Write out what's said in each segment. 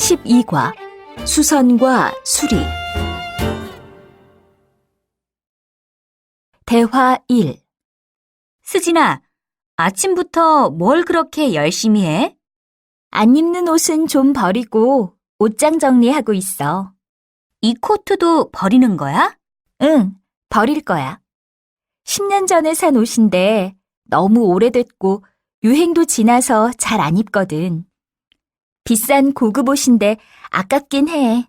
제12과 수선과 수리. 대화 1. 수진아, 아침부터 뭘 그렇게 열심히 해? 안 입는 옷은 좀 버리고 옷장 정리하고 있어. 이 코트도 버리는 거야? 응, 버릴 거야. 10년 전에 산 옷인데 너무 오래됐고 유행도 지나서 잘 안 입거든. 비싼 고급 옷인데 아깝긴 해.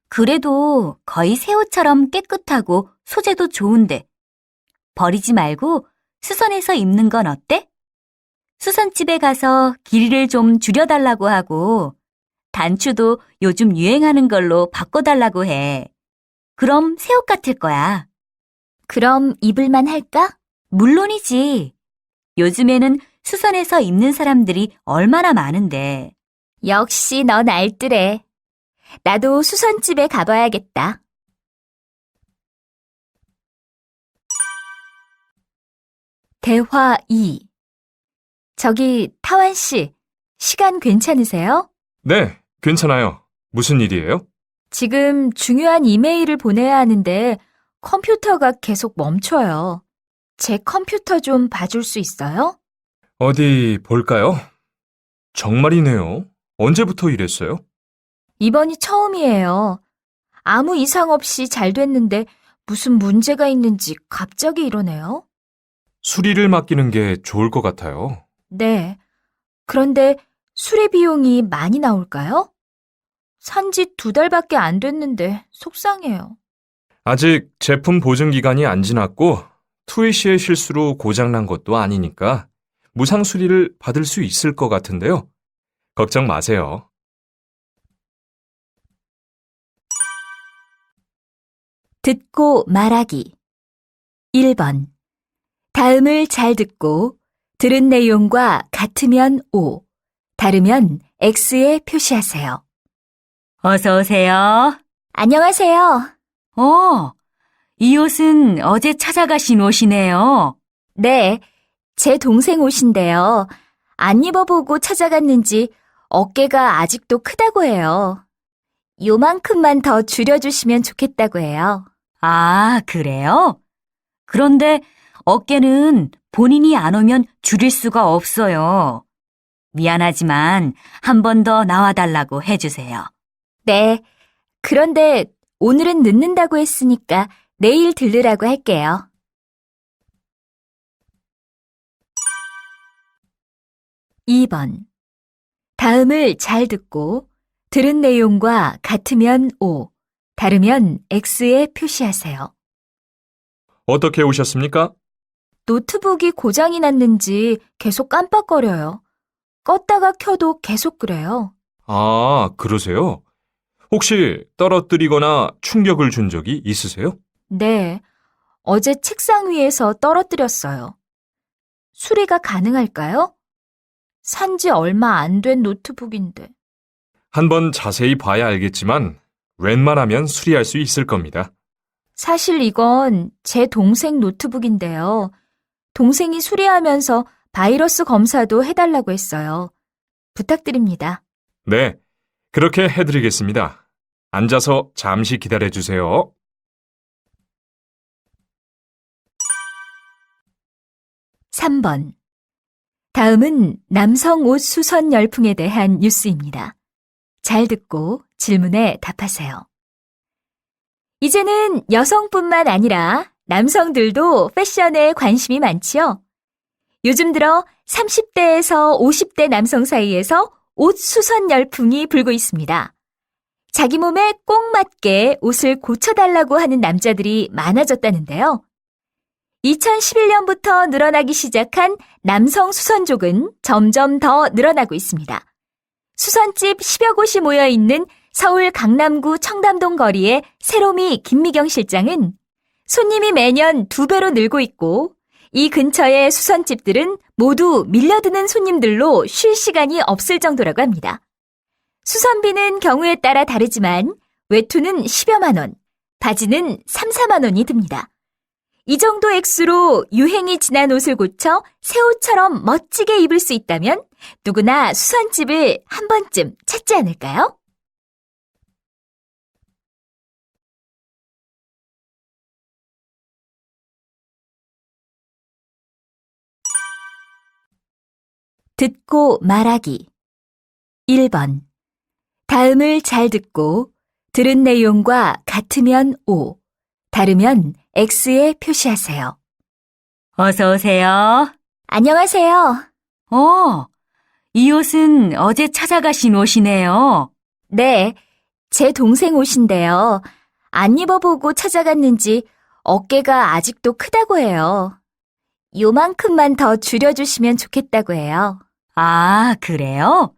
그래도 거의 새 옷처럼 깨끗하고 소재도 좋은데. 버리지 말고 수선해서 입는 건 어때? 수선집에 가서 길이를 좀 줄여달라고 하고 단추도 요즘 유행하는 걸로 바꿔달라고 해. 그럼 새 옷 같을 거야. 그럼 입을만 할까? 물론이지. 요즘에는 수선해서 입는 사람들이 얼마나 많은데. 역시 넌 알뜰해. 나도 수선집에 가봐야겠다. 대화 2. 저기 타완 씨, 시간 괜찮으세요? 네, 괜찮아요. 무슨 일이에요? 지금 중요한 이메일을 보내야 하는데 컴퓨터가 계속 멈춰요. 제 컴퓨터 좀 봐줄 수 있어요? 어디 볼까요? 정말이네요. 언제부터 이랬어요? 이번이 처음이에요. 아무 이상 없이 잘 됐는데 무슨 문제가 있는지 갑자기 이러네요. 수리를 맡기는 게 좋을 것 같아요. 네. 그런데 수리 비용이 많이 나올까요? 산지 2달밖에 안 됐는데 속상해요. 아직 제품 보증 기간이 안 지났고 투이 씨의 실수로 고장난 것도 아니니까 무상 수리를 받을 수 있을 것 같은데요. 걱정 마세요. 듣고 말하기. 1번. 다음을 잘 듣고 들은 내용과 같으면 O, 다르면 X에 표시하세요. 어서 오세요. 안녕하세요. 이 옷은 어제 찾아가신 옷이네요. 네, 제 동생 옷인데요. 안 입어보고 찾아갔는지 어깨가 아직도 크다고 해요. 요만큼만 더 줄여주시면 좋겠다고 해요. 아, 그래요? 그런데 어깨는 본인이 안 오면 줄일 수가 없어요. 미안하지만 한 번 더 나와달라고 해주세요. 네, 그런데 오늘은 늦는다고 했으니까 내일 들르라고 할게요. 2번. 다음을 잘 듣고 들은 내용과 같으면 O, 다르면 X에 표시하세요. 어떻게 오셨습니까? 노트북이 고장이 났는지 계속 깜빡거려요. 껐다가 켜도 계속 그래요. 아, 그러세요? 혹시 떨어뜨리거나 충격을 준 적이 있으세요? 네, 어제 책상 위에서 떨어뜨렸어요. 수리가 가능할까요? 산지 얼마 안 된 노트북인데. 한번 자세히 봐야 알겠지만 웬만하면 수리할 수 있을 겁니다. 사실 이건 제 동생 노트북인데요. 동생이 수리하면서 바이러스 검사도 해달라고 했어요. 부탁드립니다. 네, 그렇게 해드리겠습니다. 앉아서 잠시 기다려주세요. 삼 번. 다음은 남성 옷 수선 열풍에 대한 뉴스입니다. 잘 듣고 질문에 답하세요. 이제는 여성뿐만 아니라 남성들도 패션에 관심이 많지요. 요즘 들어 30대에서 50대 남성 사이에서 옷 수선 열풍이 불고 있습니다. 자기 몸에 꼭 맞게 옷을 고쳐달라고 하는 남자들이 많아졌다는데요. 2011년부터 늘어나기 시작한 남성 수선족은 점점 더 늘어나고 있습니다. 수선집 10여 곳이 모여있는 서울 강남구 청담동 거리의 새로미 김미경 실장은 손님이 매년 2배로 늘고 있고 이 근처의 수선집들은 모두 밀려드는 손님들로 쉴 시간이 없을 정도라고 합니다. 수선비는 경우에 따라 다르지만 외투는 10여만 원, 바지는 3, 4만 원이 듭니다. 이 정도 액수로 유행이 지난 옷을 고쳐 새 옷처럼 멋지게 입을 수 있다면 누구나 수선집을 한 번쯤 찾지 않을까요? 듣고 말하기. 1번. 다음을 잘 듣고 들은 내용과 같으면 O, 다르면 X에 표시하세요. 어서 오세요. 안녕하세요. 이 옷은 어제 찾아가신 옷이네요. 네, 제 동생 옷인데요. 안 입어보고 찾아갔는지 어깨가 아직도 크다고 해요. 요만큼만 더 줄여주시면 좋겠다고 해요. 아, 그래요?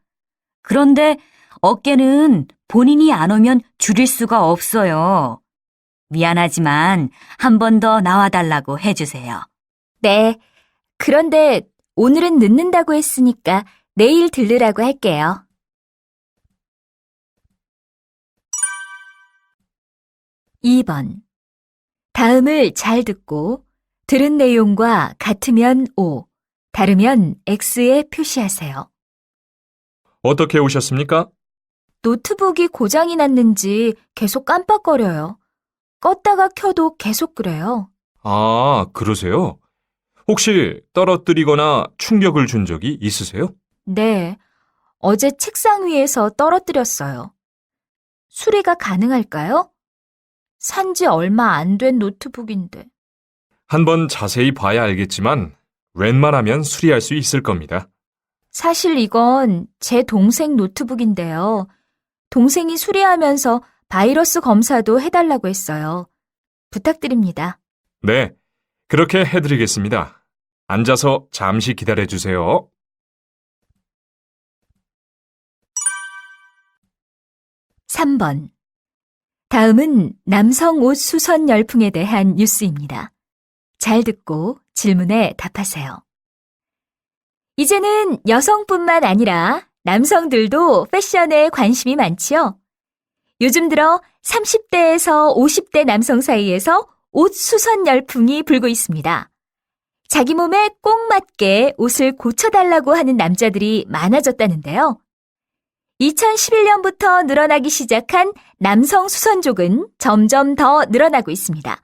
그런데 어깨는 본인이 안 오면 줄일 수가 없어요. 미안하지만 한 번 더 나와달라고 해주세요. 네, 그런데 오늘은 늦는다고 했으니까 내일 들르라고 할게요. 2번. 다음을 잘 듣고 들은 내용과 같으면 O, 다르면 X에 표시하세요. 어떻게 오셨습니까? 노트북이 고장이 났는지 계속 깜빡거려요. 껐다가 켜도 계속 그래요. 아, 그러세요? 혹시 떨어뜨리거나 충격을 준 적이 있으세요? 네, 어제 책상 위에서 떨어뜨렸어요. 수리가 가능할까요? 산지 얼마 안 된 노트북인데. 한번 자세히 봐야 알겠지만 웬만하면 수리할 수 있을 겁니다. 사실 이건 제 동생 노트북인데요. 동생이 수리하면서 바이러스 검사도 해달라고 했어요. 부탁드립니다. 네, 그렇게 해드리겠습니다. 앉아서 잠시 기다려주세요. 3번. 다음은 남성 옷 수선 열풍에 대한 뉴스입니다. 잘 듣고 질문에 답하세요. 이제는 여성뿐만 아니라 남성들도 패션에 관심이 많지요. 요즘 들어 30대에서 50대 남성 사이에서 옷 수선 열풍이 불고 있습니다. 자기 몸에 꼭 맞게 옷을 고쳐달라고 하는 남자들이 많아졌다는데요. 2011년부터 늘어나기 시작한 남성 수선족은 점점 더 늘어나고 있습니다.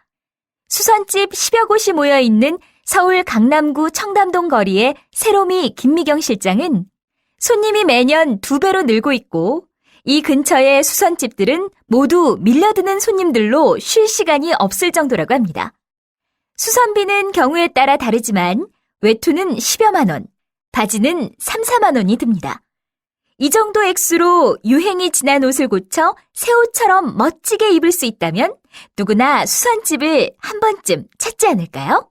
수선집 10여 곳이 모여 있는 서울 강남구 청담동 거리의 세로미 김미경 실장은 손님이 매년 2배로 늘고 있고 이 근처의 수선집들은 모두 밀려드는 손님들로 쉴 시간이 없을 정도라고 합니다. 수선비는 경우에 따라 다르지만 외투는 10여만 원, 바지는 3, 4만 원이 듭니다. 이 정도 액수로 유행이 지난 옷을 고쳐 새 옷처럼 멋지게 입을 수 있다면 누구나 수선집을 한 번쯤 찾지 않을까요?